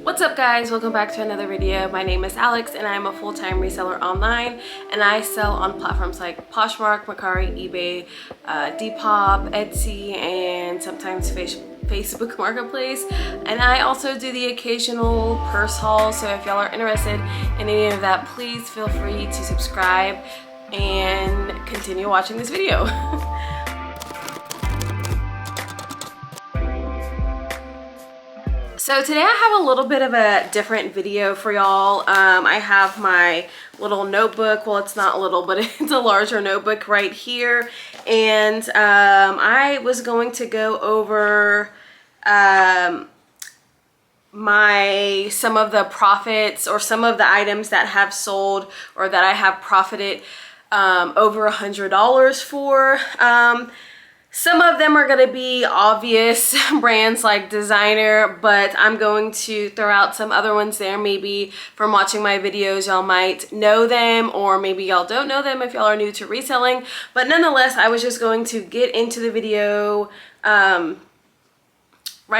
What's up guys, welcome back to another video. My name is Alex and I'm a full-time reseller online, and I sell on platforms like Poshmark, Mercari, eBay, Depop, Etsy, and sometimes Facebook Marketplace. And I also do the occasional purse haul, so if y'all are interested in any of that, please feel free to subscribe and continue watching this video. So today I have a little bit of a different video for y'all. I have my little notebook. Well, it's not little, but it's a larger notebook right here. And I was going to go over some of the profits or some of the items that have sold or that I have profited over $100 for. Some of them are going to be obvious brands like designer, but I'm going to throw out some other ones there. Maybe from watching my videos, y'all might know them, or maybe y'all don't know them if y'all are new to reselling. But nonetheless, I was just going to get into the video right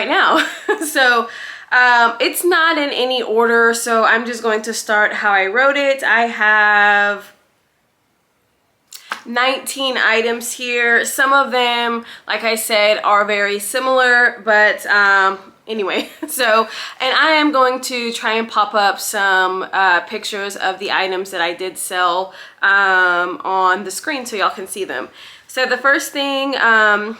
now. So it's not in any order, so I'm just going to start how I wrote it. I have 19 items here. Some of them, like I said, are very similar, but anyway, so, and I am going to try and pop up some pictures of the items that I did sell on the screen so y'all can see them. So the first thing that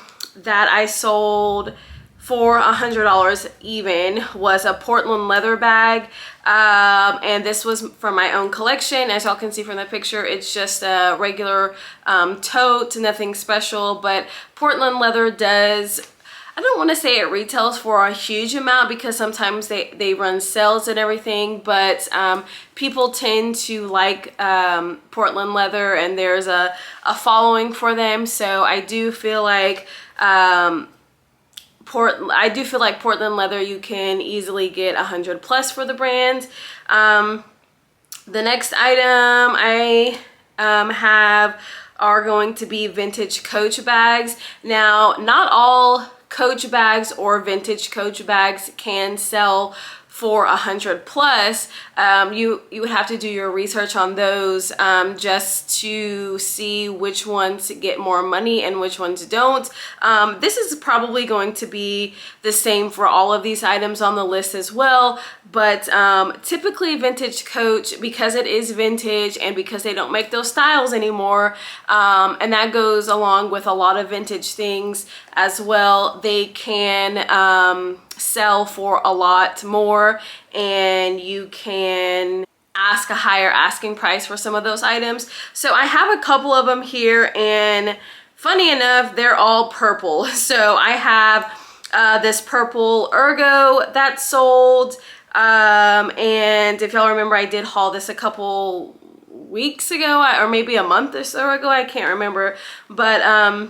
I sold for $100 even was a Portland leather bag, and this was from my own collection. As y'all can see from the picture, it's just a regular tote, nothing special, but Portland leather does, I don't want to say it retails for a huge amount because sometimes they run sales and everything, but people tend to like Portland leather, and there's a following for them. So I do feel like Portland leather, you can easily get 100 plus for the brand. The next item I have are going to be vintage Coach bags. Now, not all Coach bags or vintage Coach bags can sell for 100 plus. You would have to do your research on those just to see which ones get more money and which ones don't. This is probably going to be the same for all of these items on the list as well, but typically vintage Coach, because it is vintage and because they don't make those styles anymore, and that goes along with a lot of vintage things as well, they can sell for a lot more, and you can ask a higher asking price for some of those items. So I have a couple of them here, and funny enough, they're all purple. So I have this purple Ergo that sold, and if y'all remember, I did haul this a couple weeks ago, or maybe a month or so ago, I can't remember, but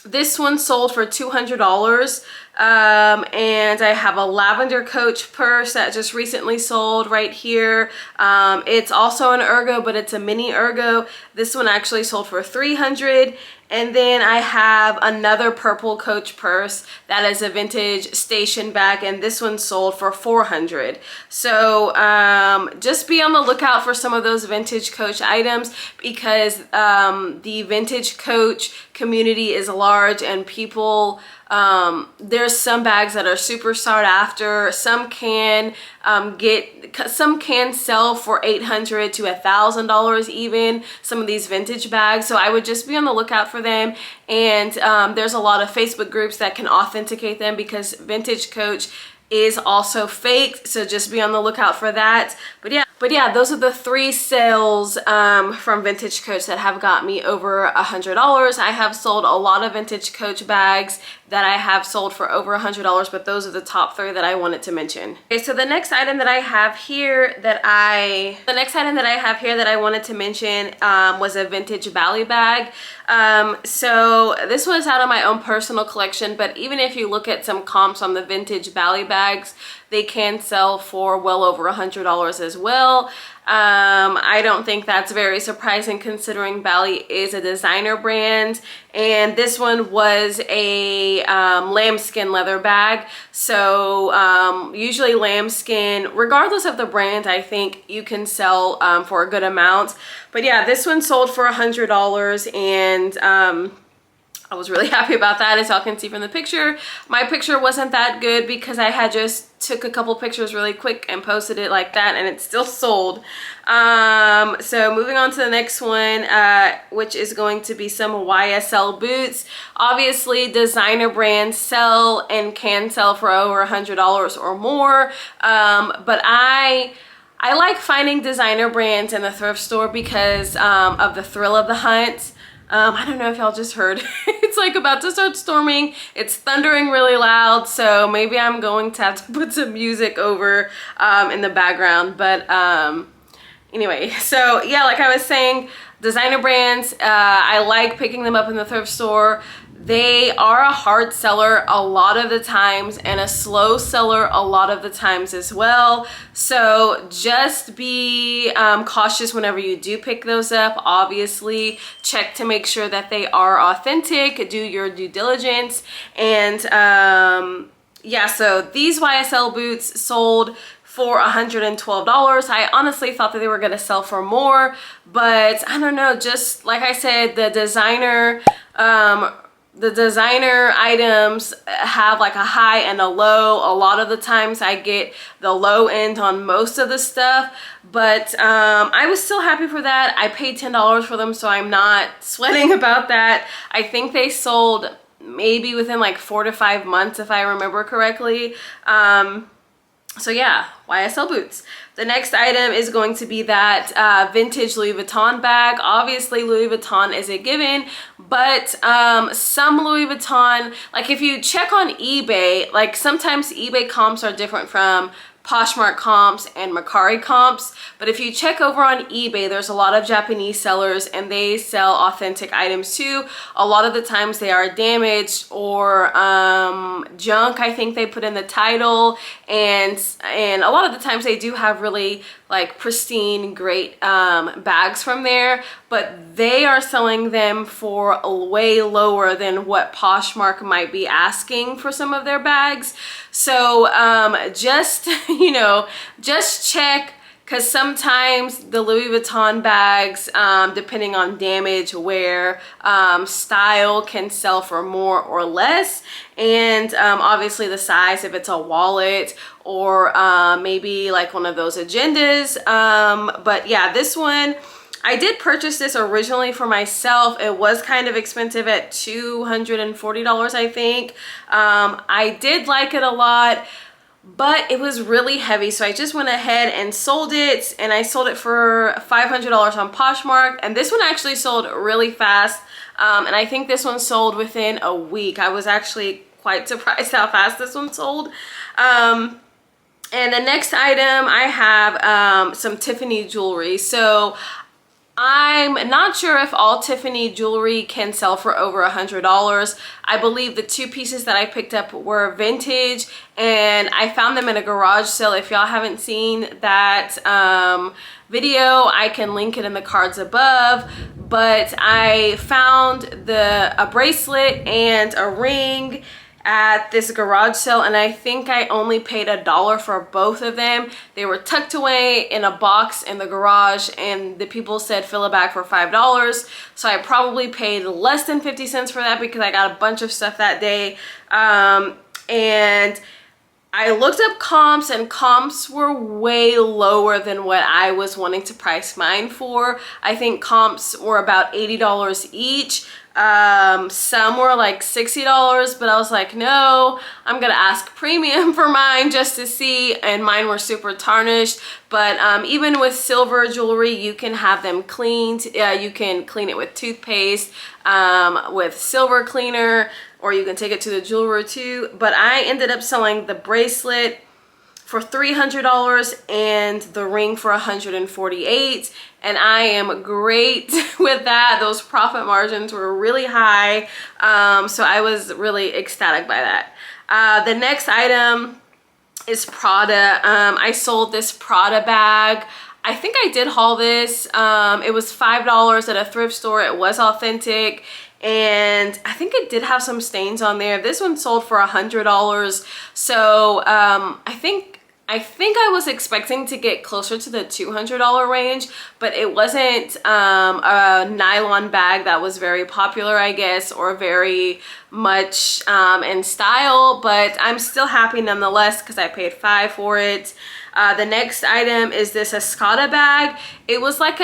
this one sold for $200. And I have a lavender Coach purse that just recently sold right here. It's also an Ergo, but it's a mini Ergo. This one actually sold for $300. And then I have another purple Coach purse that is a vintage station bag, and this one sold for $400. So just be on the lookout for some of those vintage Coach items, because the vintage Coach community is large, and people, there's some bags that are super sought after. Some can sell for $800 to $1,000 even, some of these vintage bags. So I would just be on the lookout for them. And there's a lot of Facebook groups that can authenticate them, because vintage Coach is also fake, so just be on the lookout for that. But yeah, those are the three sales from vintage Coach that have got me over $100. I have sold a lot of vintage Coach bags that I have sold for over $100, but those are the top three that I wanted to mention. Okay, so the next item that I have here that I wanted to mention was a vintage Bally bag. So this was out of my own personal collection, but even if you look at some comps on the vintage Bally bags, they can sell for well over $100 as well. I don't think that's very surprising considering Bali is a designer brand, and this one was a lambskin leather bag. So usually lambskin, regardless of the brand, I think you can sell for a good amount. But yeah, this one sold for $100, and I was really happy about that. As y'all can see from the picture, my picture wasn't that good because I had just took a couple pictures really quick and posted it like that, and it still sold. So moving on to the next one, which is going to be some YSL boots. Obviously designer brands sell and can sell for over $100 or more, but I like finding designer brands in the thrift store because of the thrill of the hunt. I don't know if y'all just heard, it's like about to start storming. It's thundering really loud, so maybe I'm going to have to put some music over in the background. But anyway, so yeah, like I was saying, designer brands, I like picking them up in the thrift store. They are a hard seller a lot of the times and a slow seller a lot of the times as well. So just be cautious whenever you do pick those up. Obviously, check to make sure that they are authentic. Do your due diligence. And yeah, so these YSL boots sold for $112. I honestly thought that they were gonna sell for more, but I don't know, just like I said, the designer items have like a high and a low. A lot of the times I get the low end on most of the stuff, but I was still happy for that. I paid $10 for them, so I'm not sweating about that. I think they sold maybe within like 4 to 5 months if I remember correctly. So yeah, YSL boots. The next item is going to be that vintage Louis Vuitton bag. Obviously Louis Vuitton is a given, but some Louis Vuitton, like if you check on eBay, like sometimes eBay comps are different from Poshmark comps and Mercari comps, but if you check over on eBay, there's a lot of Japanese sellers and they sell authentic items too. A lot of the times they are damaged or junk, I think they put in the title, and a lot of the times they do have really like pristine, great bags from there, but they are selling them for way lower than what Poshmark might be asking for some of their bags. So just, you know, just check, because sometimes the Louis Vuitton bags, depending on damage, wear, style, can sell for more or less. And obviously the size, if it's a wallet or maybe like one of those agendas. But yeah, this one, I did purchase this originally for myself. It was kind of expensive at $240, I think. I did like it a lot, but it was really heavy, so I just went ahead and sold it, and I sold it for $500 on Poshmark. And this one actually sold really fast, and I think this one sold within a week. I was actually quite surprised how fast this one sold. And the next item, I have some Tiffany jewelry. So I'm not sure if all Tiffany jewelry can sell for over $100. I believe the two pieces that I picked up were vintage, and I found them in a garage sale. If y'all haven't seen that video, I can link it in the cards above. But I found a bracelet and a ring at this garage sale, and I think I only paid $1 for both of them. They were tucked away in a box in the garage, and the people said fill a bag for $5, so I probably paid less than 50 cents for that because I got a bunch of stuff that day. And I looked up comps, and comps were way lower than what I was wanting to price mine for. I think comps were about $80 each. Some were like $60, but I was like, no, I'm gonna ask premium for mine just to see, and mine were super tarnished. But even with silver jewelry, you can have them cleaned. You can clean it with toothpaste, with silver cleaner, or you can take it to the jeweler too. But I ended up selling the bracelet for $300 and the ring for $148, and I am great with that. Those profit margins were really high, so I was really ecstatic by that. The next item is Prada. I sold this Prada bag. I think I did haul this. It was $5 at a thrift store. It was authentic. And I think it did have some stains on there. This one sold for $100. So I think I was expecting to get closer to the $200 range, but it wasn't a nylon bag that was very popular, I guess, or very much in style, but I'm still happy nonetheless because I paid $5 for it. The next item is this Escada bag. It was like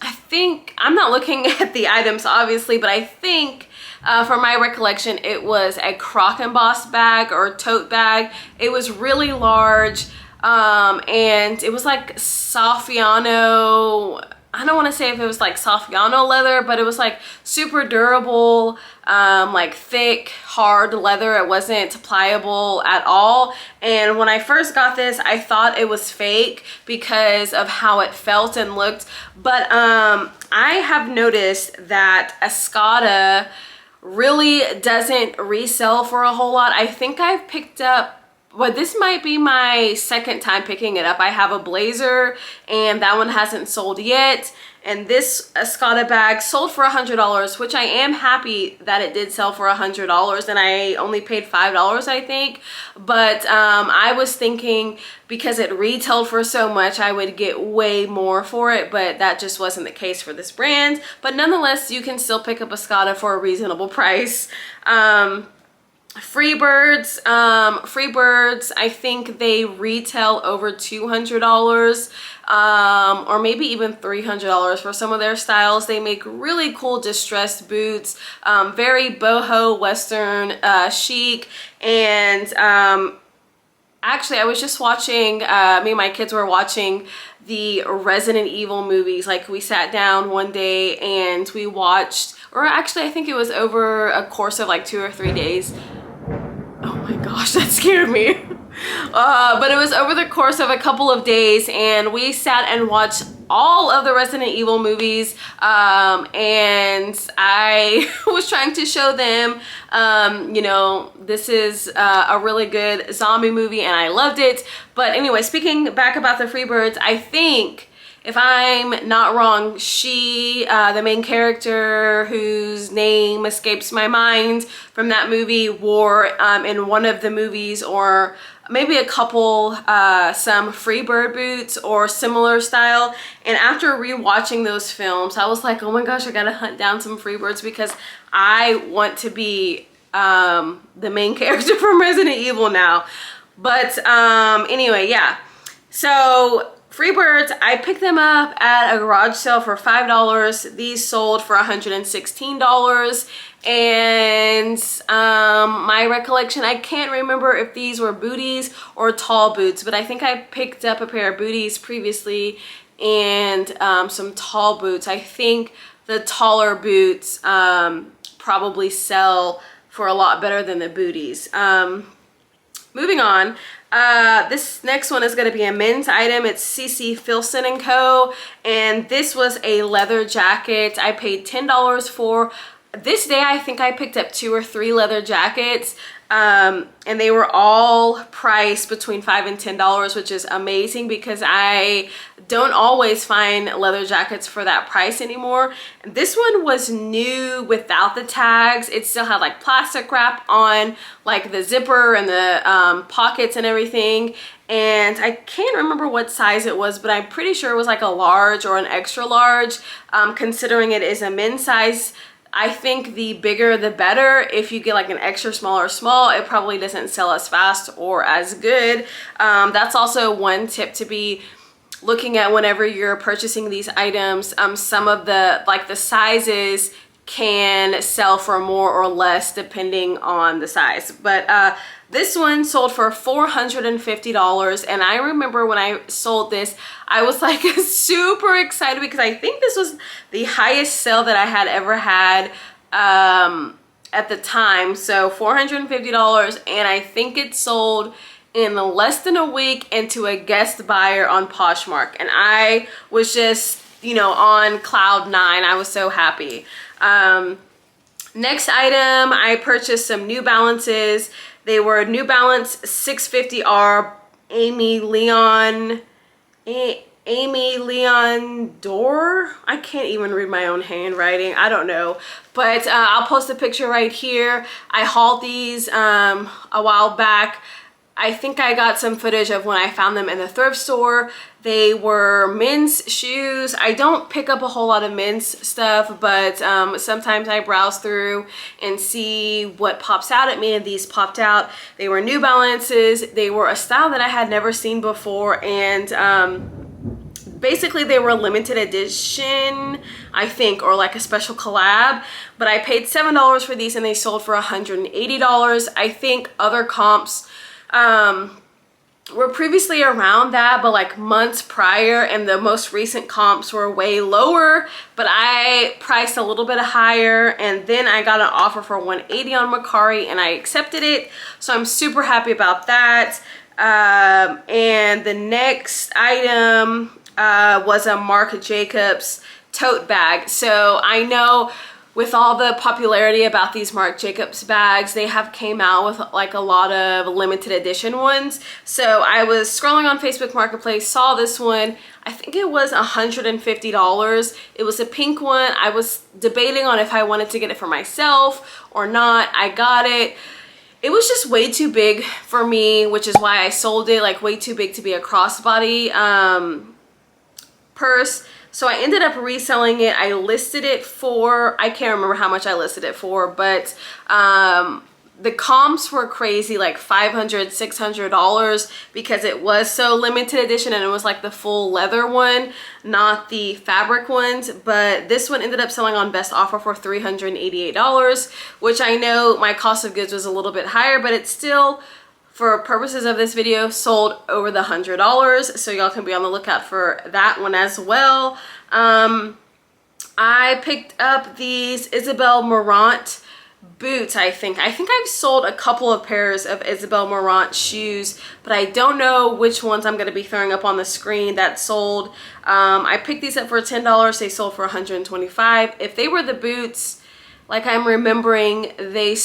I think, I'm not looking at the items obviously, but I think from my recollection, it was a Croc and Boss bag or tote bag. It was really large, and it was like Saffiano. I don't want to say if it was like Saffiano leather, but it was like super durable, like thick, hard leather. It wasn't pliable at all. And when I first got this, I thought it was fake because of how it felt and looked. But I have noticed that Escada really doesn't resell for a whole lot. I think I've picked up, well, this might be my second time picking it up. I have a blazer and that one hasn't sold yet. And this Escada bag sold for $100, which I am happy that it did sell for $100, and I only paid $5, I think. But I was thinking because it retailed for so much, I would get way more for it, but that just wasn't the case for this brand. But nonetheless, you can still pick up Escada for a reasonable price. Freebirds, I think they retail over $200, or maybe even $300 for some of their styles. They make really cool distressed boots, very boho Western chic. And actually, I was just watching, me and my kids were watching the Resident Evil movies. Like, we sat down one day and we watched, or actually I think it was over a course of like 2 or 3 days. Oh my gosh, that scared me. But it was over the course of a couple of days, and we sat and watched all of the Resident Evil movies, and I was trying to show them, you know, this is a really good zombie movie and I loved it. But anyway, speaking back about the Freebirds, I think, if I'm not wrong, she, the main character whose name escapes my mind from that movie, wore in one of the movies, or maybe a couple, some Freebird boots or similar style. And after rewatching those films, I was like, oh my gosh, I gotta hunt down some Freebirds because I want to be the main character from Resident Evil now. But anyway, yeah. So Freebirds, I picked them up at a garage sale for $5. These sold for $116. And my recollection, I can't remember if these were booties or tall boots, but I think I picked up a pair of booties previously and some tall boots. I think the taller boots probably sell for a lot better than the booties. Moving on. This next one is going to be a men's item. It's CC Filson & Co. And this was a leather jacket. I paid $10 for. This day I think I picked up 2 or 3 leather jackets. And they were all priced between $5 and $10, which is amazing because I don't always find leather jackets for that price anymore. This one was new without the tags. It still had like plastic wrap on like the zipper and the pockets and everything. And I can't remember what size it was, but I'm pretty sure it was like a large or an extra large, considering it is a men's size. I think the bigger the better. If you get like an extra small or small, it probably doesn't sell as fast or as good. That's also one tip to be looking at whenever you're purchasing these items. Some of the sizes can sell for more or less depending on the size. But this one sold for $450, and I remember when I sold this, I was like super excited because I think this was the highest sale that I had ever had at the time. So $450, and I think it sold in less than a week and to a guest buyer on Poshmark, and I was just, you know, on cloud 9. I was so happy. Next item, I purchased some New Balances. They were New Balance 650R Amy Leon Dor. I can't even read my own handwriting. I don't know. But I'll post a picture right here. I hauled these a while back. I think I got some footage of when I found them in the thrift store. They were men's shoes. I don't pick up a whole lot of men's stuff, but sometimes I browse through and see what pops out at me, and these popped out. They were New Balances. They were a style that I had never seen before, and basically they were limited edition, I think, or like a special collab, but I paid $7 for these and they sold for $180. I think other comps were previously around that, but like months prior, and the most recent comps were way lower, but I priced a little bit higher, and then I got an offer for $180 on Mercari and I accepted it, so I'm super happy about that. And the next item was a Marc Jacobs tote bag. So I know with all the popularity about these Marc Jacobs bags, they have came out with like a lot of limited edition ones. So I was scrolling on Facebook Marketplace, saw this one. I think it was $150. It was a pink one. I was debating on if I wanted to get it for myself or not. I got it. It was just way too big for me, which is why I sold it, like way too big to be a crossbody purse. So I ended up reselling it. I listed it for, I can't remember how much I listed it for, but the comps were crazy, like $500, $600, because it was so limited edition and it was like the full leather one, not the fabric ones. But this one ended up selling on best offer for $388, which I know my cost of goods was a little bit higher, but it's still, for purposes of this video, sold over the $100. So y'all can be on the lookout for that one as well. I picked up these Isabel Marant boots. I think I've sold a couple of pairs of Isabel Marant shoes, but I don't know which ones I'm going to be throwing up on the screen that sold. I picked these up for $10. They sold for $125. If they were the boots, like I'm remembering, they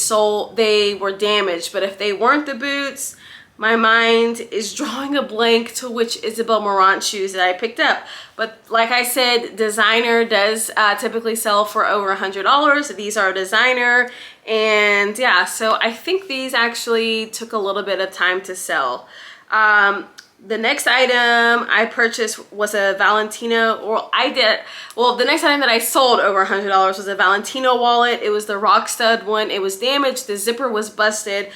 were damaged, but if they weren't the boots, my mind is drawing a blank to which Isabel Marant shoes that I picked up. But like I said, designer does typically sell for over $100. These are designer, and yeah, so I think these actually took a little bit of time to sell. The next item I purchased was a Valentino, the next item that I sold over $100 was a Valentino wallet. It was the rock stud one. It was damaged. The zipper was busted.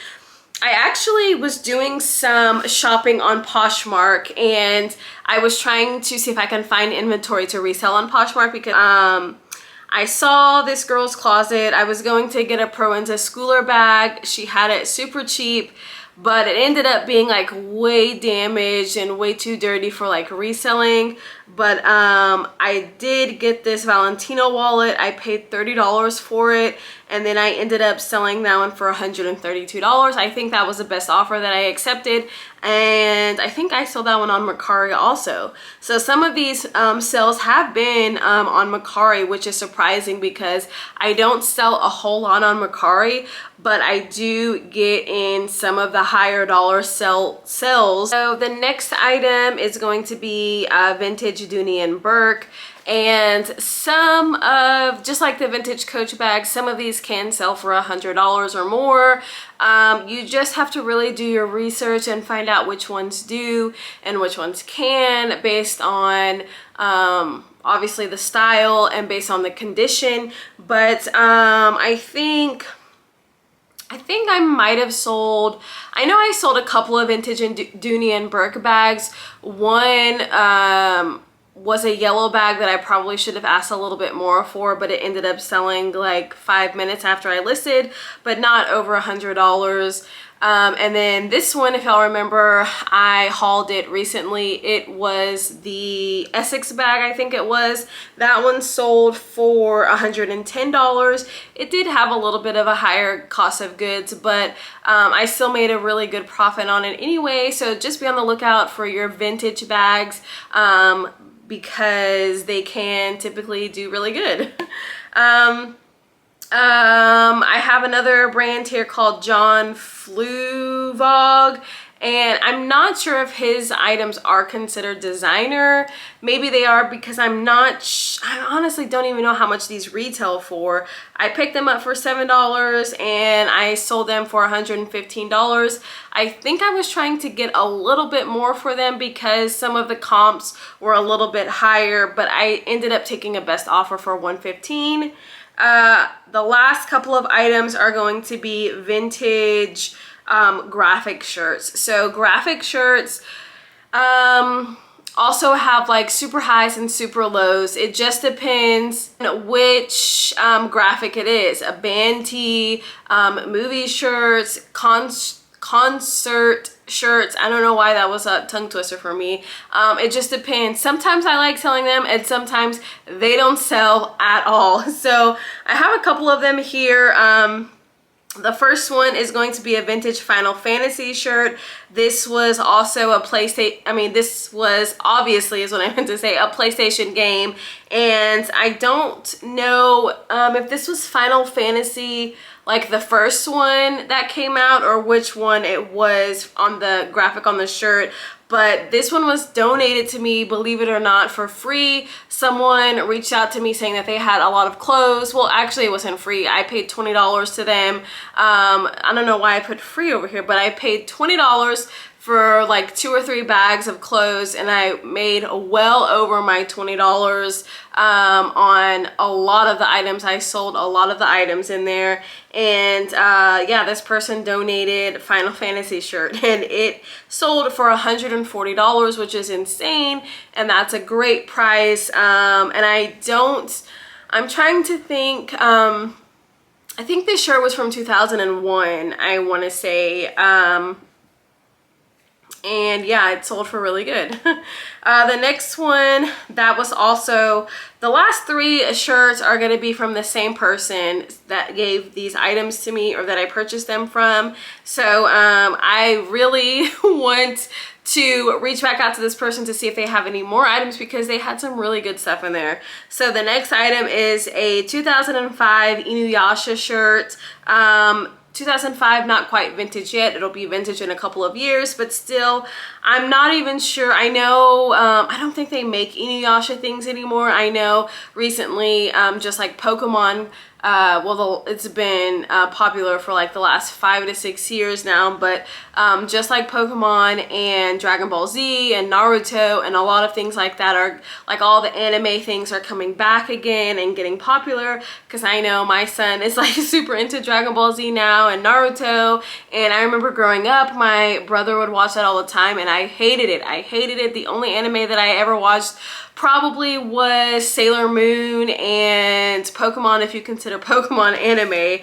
I actually was doing some shopping on Poshmark, and I was trying to see if I can find inventory to resell on Poshmark, because I saw this girl's closet. I was going to get a Proenza Schooler bag. She had it super cheap, but it ended up being like way damaged and way too dirty for like reselling. But I did get this Valentino wallet. I paid $30 for it, and then I ended up selling that one for $132. I think that was the best offer that I accepted, and I think I sold that one on Mercari also. So some of these sales have been on Mercari, which is surprising because I don't sell a whole lot on Mercari, but I do get in some of the higher dollar sales. So the next item is going to be vintage Dooney and Burke, and some of, just like the vintage Coach bags, some of these can sell for $100 or more. You just have to really do your research and find out which ones do and which ones can, based on obviously the style and based on the condition. But I think I might have sold, I know I sold a couple of vintage and Dooney and Burke bags. One was a yellow bag that I probably should have asked a little bit more for, but it ended up selling like 5 minutes after I listed, but not over $100. And then this one, if y'all remember, I hauled it recently. It was the Essex bag, I think it was. That one sold for $110. It did have a little bit of a higher cost of goods, but I still made a really good profit on it anyway. So just be on the lookout for your vintage bags, because they can typically do really good. I have another brand here called John Fluvog, and I'm not sure if his items are considered designer. Maybe they are, because I honestly don't even know how much these retail for. I picked them up for $7 and I sold them for $115. I think I was trying to get a little bit more for them because some of the comps were a little bit higher, but I ended up taking a best offer for $115. The last couple of items are going to be vintage graphic shirts. So graphic shirts also have like super highs and super lows. It just depends which graphic it is. A band tee, movie shirts, concert shirts. I don't know why that was a tongue twister for me. It just depends. Sometimes I like selling them and sometimes they don't sell at all. So I have a couple of them here. The first one is going to be a vintage Final Fantasy shirt. This was also a PlayStation, this was obviously, is what I meant to say, a PlayStation game. And I don't know if this was Final Fantasy, like the first one that came out, or which one it was on the graphic on the shirt. But this one was donated to me, believe it or not, for free. Someone reached out to me saying that they had a lot of clothes. Well, actually it wasn't free. I paid $20 to them. I don't know why I put free over here, but I paid $20 for like 2 or 3 bags of clothes, and I made well over my $20 on a lot of the items. I sold a lot of the items in there. And yeah, this person donated Final Fantasy shirt and it sold for $140, which is insane, and that's a great price. And I'm trying to think, I think this shirt was from 2001, I want to say. And yeah, it sold for really good. The next one, that was also, the last 3 shirts are going to be from the same person that gave these items to me, or that I purchased them from. So I really want to reach back out to this person to see if they have any more items, because they had some really good stuff in there. So the next item is a 2005 Inuyasha shirt. 2005, not quite vintage yet. It'll be vintage in a couple of years, but still, I'm not even sure. I know, I don't think they make Inuyasha things anymore. I know recently, just like Pokemon, it's been popular for like the last 5 to 6 years now, but just like Pokemon and Dragon Ball Z and Naruto and a lot of things like that, are like, all the anime things are coming back again and getting popular, because I know my son is like super into Dragon Ball Z now and Naruto, and I remember growing up, my brother would watch that all the time and I hated it. I hated it. The only anime that I ever watched probably was Sailor Moon and Pokemon, if you consider Pokemon anime.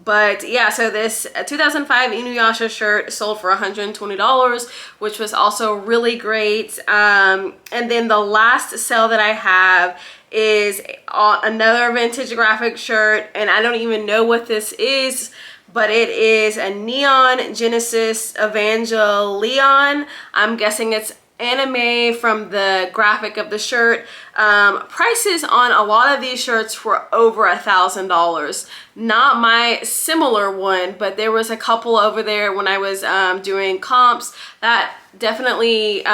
But yeah, so this 2005 Inuyasha shirt sold for $120, which was also really great. And then the last sale that I have is another vintage graphic shirt, and I don't even know what this is, but it is a Neon Genesis Evangelion. I'm guessing it's anime from the graphic of the shirt. Prices on a lot of these shirts were over $1,000. Not my similar one, but there was a couple over there when I was doing comps that definitely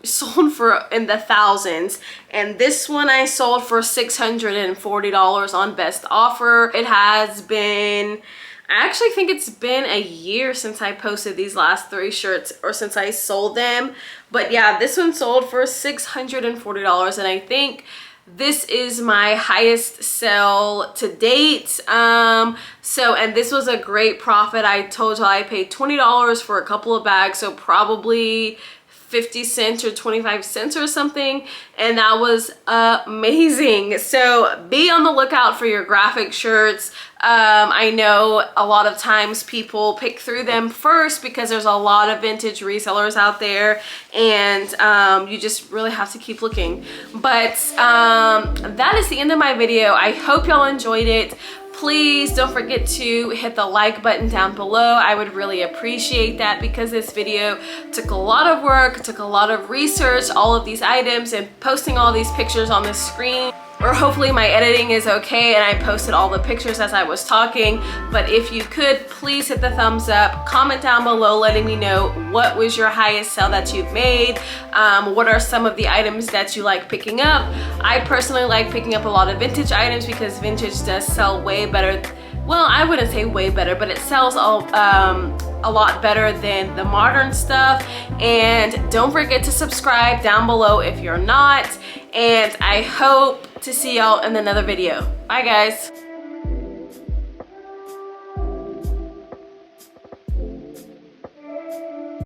sold for in the thousands. And this one I sold for $640 on best offer. It has been, I actually think it's been a year since I posted these last 3 shirts, or since I sold them. But yeah, this one sold for $640, and I think this is my highest sell to date. And this was a great profit. I told you I paid $20 for a couple of bags, so probably 50 cents or 25 cents or something, and that was amazing. So be on the lookout for your graphic shirts. I know a lot of times people pick through them first because there's a lot of vintage resellers out there, and you just really have to keep looking. But that is the end of my video. I hope y'all enjoyed it. Please don't forget to hit the like button down below. I would really appreciate that, because this video took a lot of work, took a lot of research, all of these items, and posting all these pictures on the screen. or hopefully my editing is okay and I posted all the pictures as I was talking. But if you could, please hit the thumbs up, comment down below letting me know what was your highest sale that you've made. What are some of the items that you like picking up? I personally like picking up a lot of vintage items because vintage does sell way better. Well, I wouldn't say way better, but it sells a lot better than the modern stuff. And don't forget to subscribe down below if you're not. And I hope to see y'all in another video. Bye guys.